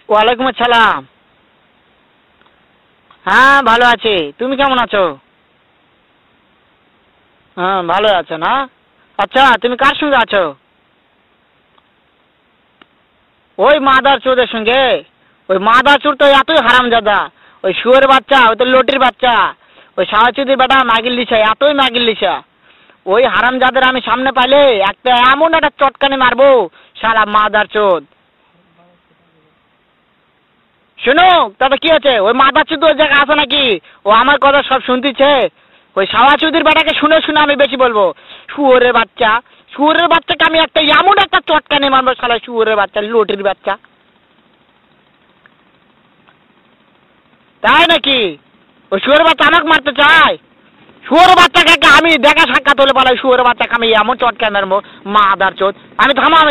ওয়ালাইকুম আসসালাম। হ্যাঁ ভালো আছি, তুমি কেমন আছো? হ্যাঁ ভালো আছো না? আচ্ছা তুমি কার সঙ্গে আছো? ওই মাদার চোদের সঙ্গে। ওই মাদার চোর তো এতই হারামজাদা। ওই শুয়োরের বাচ্চা, ওই তো লটির বাচ্চা। ওই সাওয়াচুদির বেটা মাগিল লিসা, এতই মাগিল লিসা। ওই হারামজাদের আমি সামনে পাইলে একটা এমন একটা চটকানি মারবো, শালা মাদার চোদ। শোনো, তাতে কি আছে? ওই মাদার চোদ ওই জায়গায় আছে নাকি? ও আমার কথা সব শুনতেছে। ওই সাওয়াচুদির বেটাকে শুনে শুনে আমি বেশি বলবো। শুয়োরের বাচ্চা, শুয়োরের বাচ্চাকে আমি একটা এমন একটা চটকানি মারবো, শালা শুয়োরের বাচ্চা, লটির বাচ্চা। তাই নাকি? ওই শুয়োরের বাচ্চা আমাকে মারতে চায়? শুয়োরের বাচ্চাকে আমি দেখা সাক্ষাৎ হলে বলে শুয়োরের বাচ্চাকে আমি এমন চটকানি মারবো, মাদার চোদ। আমি থামা।